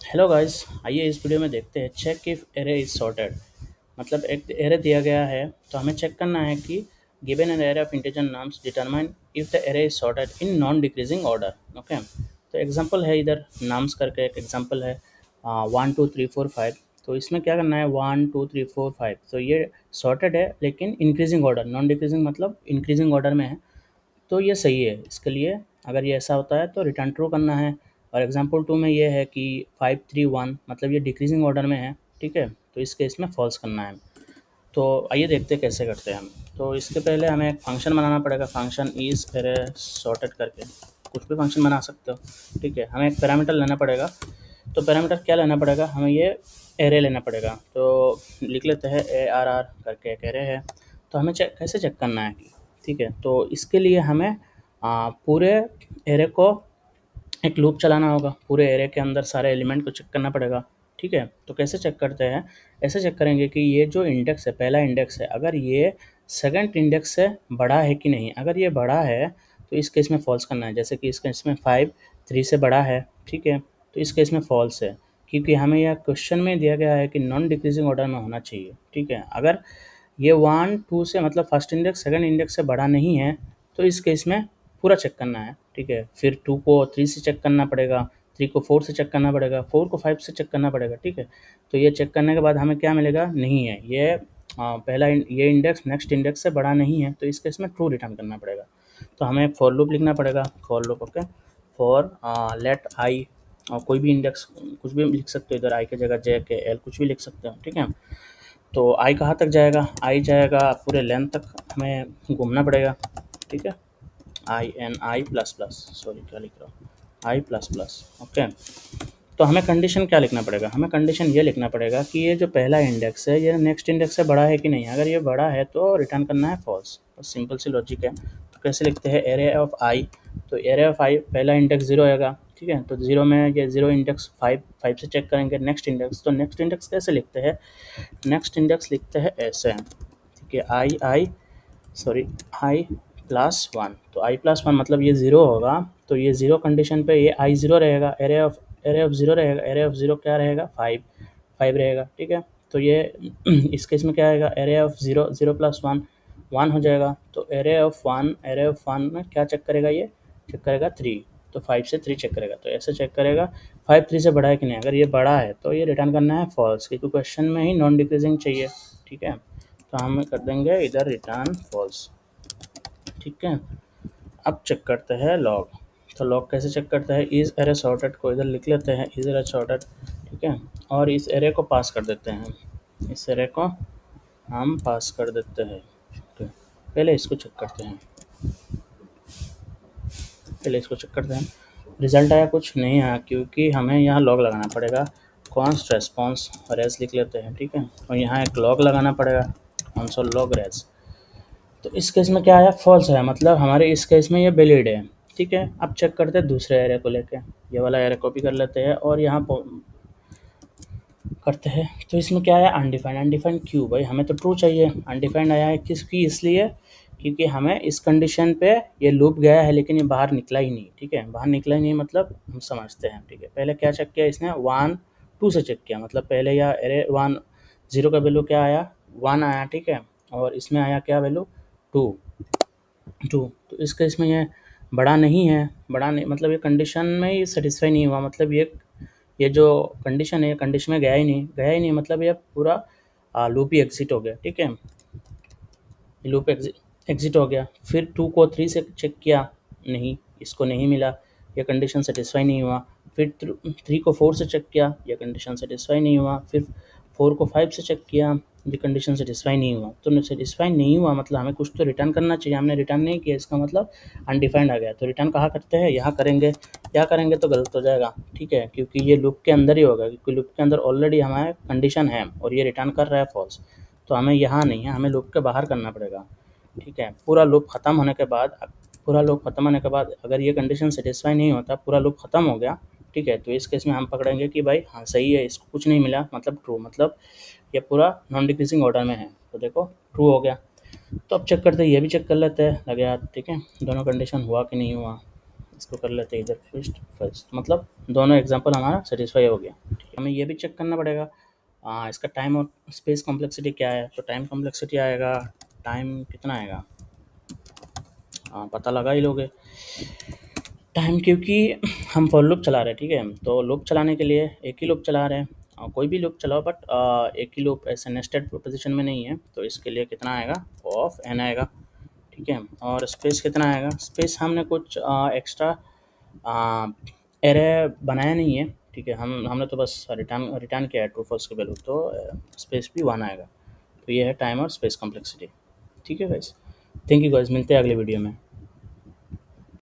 Hello guys, आइए इस video में देखते हैं check if array is sorted. मतलब एक एरे दिया गया है तो हमें चेक करना है कि given an array of integer nums determine if the array is sorted in non decreasing order. Okay, तो एग्जांपल है, इधर नाम्स करके एक एग्जांपल है 1 2 3 4 5। तो इसमें क्या करना है 1 2 3 4 5, तो ये सॉर्टेड है लेकिन इंक्रीजिंग ऑर्डर, नॉन डिक्रीजिंग मतलब इंक्रीजिंग ऑर्डर में है। तो ये सही है। इसके लिए अगर ये ऐसा होता है तो रिटर्न ट्रू करना है। और एग्जांपल 2 में ये है कि 5 3 1 मतलब ये डिक्रीजिंग ऑर्डर में है, ठीक है, तो इस केस में फॉल्स करना है। तो आइए देखते हैं कैसे करते हैं हम। तो इसके पहले हमें एक फंक्शन बनाना पड़ेगा, फंक्शन इज़ एरे सॉर्टेड करके। कुछ भी फंक्शन बना सकते हो, ठीक है। हमें एक पैरामीटर लेना पड़ेगा। तो पैरामीटर क्या लेना पड़ेगा, हमें ये एरे लेना पड़ेगा। तो लिख लेते हैं ARR करके एक एरे है। तो हमें कैसे चेक करना है कि, ठीक है, तो इसके लिए हमें पूरे एरे को एक लूप चलाना होगा। पूरे एरे के अंदर सारे एलिमेंट को चेक करना पड़ेगा, ठीक है। तो कैसे चेक करते हैं, ऐसे चेक करेंगे कि ये जो इंडेक्स है, पहला इंडेक्स है, अगर ये सेकंड इंडेक्स से बड़ा है कि नहीं। अगर ये बड़ा है तो इस केस में फॉल्स करना है। जैसे कि इस केस में 5 3 से बड़ा है, ठीक है, तो इस केस में फॉल्स है, क्योंकि हमें यह क्वेश्चन में दिया गया है कि नॉन डिक्रीजिंग ऑर्डर में होना चाहिए, ठीक है। अगर ये 1 2 से मतलब फर्स्ट इंडेक्स सेकंड इंडेक्स से बड़ा नहीं है तो इस केस में पूरा चेक करना है, ठीक है। फिर 2 को 3 से चेक करना पड़ेगा, 3 को 4 से चेक करना पड़ेगा, 4 को 5 से चेक करना पड़ेगा, ठीक है। तो ये चेक करने के बाद हमें क्या मिलेगा, नहीं है ये पहला ये इंडेक्स नेक्स्ट इंडेक्स से बड़ा नहीं है, तो इस केस में ट्रू रिटर्न करना पड़ेगा। तो हमें फॉर लूप लिखना पड़ेगा, for loop, okay. For let I, और कोई भी इंडेक्स कुछ भी लिख सकते हो, इधर आई की जगह जे के एल कुछ भी लिख सकते हो, ठीक है। तो आई कहाँ तक जाएगा, आई जाएगा पूरे लेंथ तक, हमें घूमना पड़ेगा, ठीक है। आई प्लस प्लस, सॉरी क्या लिख रहा हूँ, आई प्लस प्लस, ओके। तो हमें कंडीशन क्या लिखना पड़ेगा, हमें कंडीशन ये लिखना पड़ेगा कि ये जो पहला इंडेक्स है ये नेक्स्ट इंडेक्स से बड़ा है कि नहीं। अगर ये बड़ा है तो रिटर्न करना है फॉल्स। बस सिंपल सी लॉजिक है। तो कैसे लिखते हैं, एरे ऑफ आई, तो एरे ऑफ आई पहला इंडेक्स 0 आएगा, ठीक है। तो 0 में ये 0 इंडेक्स 5 से चेक करेंगे नेक्स्ट इंडेक्स। तो नेक्स्ट इंडेक्स कैसे लिखते हैं, नेक्स्ट इंडेक्स लिखते हैं ऐसे, ठीक है, आई प्लस वन। तो आई प्लस वन मतलब ये ज़ीरो होगा, तो ये ज़ीरो कंडीशन पे ये आई ज़ीरो रहेगा, एरे ऑफ ज़ीरो रहेगा, एरे ऑफ ज़ीरो क्या रहेगा, 5 रहेगा, ठीक है। तो ये इस केस में क्या आएगा, एरे ऑफ ज़ीरो, 0 प्लस 1 1 हो जाएगा। तो एरे ऑफ वन में क्या चेक करेगा, ये चेक करेगा 3। तो 5 से 3 चेक करेगा, तो ऐसे चेक करेगा 5 3 से बड़ा है कि नहीं। अगर ये बड़ा है तो ये रिटर्न करना है फॉल्स, क्योंकि क्वेश्चन में ही नॉन डिक्रीजिंग चाहिए, ठीक है। तो हम कर देंगे इधर रिटर्न फॉल्स, ठीक है। अब चेक करते हैं लॉग। तो लॉग कैसे चेक करते हैं, इस एरे सॉर्टेड को इधर लिख लेते हैं, इस एरे सॉर्टेड, ठीक है। और इस एरे को पास कर देते हैं, इस एरे को हम पास कर देते हैं, ठीक है। पहले इसको चेक करते हैं, पहले इसको चेक करते हैं। रिजल्ट आया, कुछ नहीं आया, क्योंकि हमें यहाँ लॉग लगाना पड़ेगा। कॉन्स्ट रेस्पॉन्स रेस लिख लेते हैं, ठीक है। और यहाँ एक लॉग लगाना पड़ेगा, कंसोल लॉग रेस। तो इस केस में क्या आया, फॉल्स है, मतलब हमारे इस केस में ये वैलिड है, ठीक है। अब चेक करते हैं दूसरे एरे को लेके, ये वाला एरे कॉपी कर लेते हैं और यहाँ करते हैं। तो इसमें क्या आया, अनडिफाइंड। अनडिफाइंड क्यों भाई, हमें तो ट्रू चाहिए। अनडिफाइंड आया है किसकी, इसलिए क्योंकि हमें इस कंडीशन पे ये लूप गया है लेकिन ये बाहर निकला ही नहीं, ठीक है। बाहर निकला ही नहीं मतलब हम समझते हैं, ठीक है। पहले क्या चेक किया इसने, 1 2 से चेक किया, मतलब पहले यह एरे 1 0 का वैल्यू क्या आया, 1 आया, ठीक है। और इसमें आया क्या वैल्यू, 2 2। तो इस केस में ये बड़ा नहीं है, बड़ा नहीं मतलब ये कंडीशन में ही सेटिस्फाई नहीं हुआ, मतलब ये जो कंडीशन है, कंडीशन में गया ही नहीं, मतलब ये पूरा लूप ही एग्जिट हो गया, ठीक है। लूप एग्जिट हो गया। फिर 2 को 3 से चेक किया, नहीं, इसको नहीं मिला, ये कंडीशन सेटिस्फाई नहीं हुआ। फिर 3 को 4 से चेक किया, ये कंडीशन सेटिस्फाई नहीं हुआ। फिर 4 को 5 से चेक किया, ये कंडीशन सेटिस्फाई नहीं हुआ। तो सेटिस्फाई नहीं हुआ मतलब हमें कुछ तो रिटर्न करना चाहिए, हमने रिटर्न नहीं किया, इसका मतलब अनडिफाइंड आ गया। तो रिटर्न कहाँ करते हैं, यहाँ करेंगे। क्या करेंगे तो गलत हो जाएगा, ठीक है, क्योंकि ये लूप के अंदर ही होगा, क्योंकि लूप के अंदर ऑलरेडी हमारे कंडीशन है और ये रिटर्न कर रहा है फॉल्स। तो हमें यहाँ नहीं है, हमें लूप के बाहर करना पड़ेगा, ठीक है। पूरा लूप ख़त्म होने के बाद, अगर ये कंडीशन सेटिस्फाई नहीं होता, पूरा लूप ख़त्म हो गया, ठीक है, तो इस केस में हम पकड़ेंगे कि भाई हाँ सही है, इसको कुछ नहीं मिला, मतलब ट्रू, मतलब ये पूरा नॉन डिक्रीजिंग ऑर्डर में है। तो देखो ट्रू हो गया। तो अब चेक करते हैं, ये भी चेक कर लेते हैं लगे हाथ, ठीक है, दोनों कंडीशन हुआ कि नहीं हुआ। इसको कर लेते हैं इधर फर्स्ट, मतलब दोनों एग्जाम्पल हमारा सेटिस्फाई हो गया। हमें ये भी चेक करना पड़ेगा इसका टाइम और स्पेस कॉम्प्लेक्सिटी क्या है। तो टाइम कॉम्प्लेक्सिटी आएगा, टाइम कितना आएगा, पता लगा ही लोगे टाइम, क्योंकि हम फॉर लूप चला रहे हैं, ठीक है। तो लूप चलाने के लिए एक ही लूप चला रहे हैं, कोई भी लूप चलाओ, बट एक ही लूप ऐसे नेस्टेड पोजीशन में नहीं है। तो इसके लिए कितना आएगा, ऑफ एन आएगा, ठीक है। और स्पेस कितना आएगा, स्पेस हमने कुछ एक्स्ट्रा एरे बनाया नहीं है, ठीक है। हमने तो बस रिटर्न रिटर्न किया है ट्रू फॉल्स की वैल्यू, तो स्पेस भी 1 आएगा। तो ये है टाइम और स्पेस कॉम्प्लेक्सिटी, ठीक है गाइस। थैंक यू गाइस, मिलते हैं अगले वीडियो में।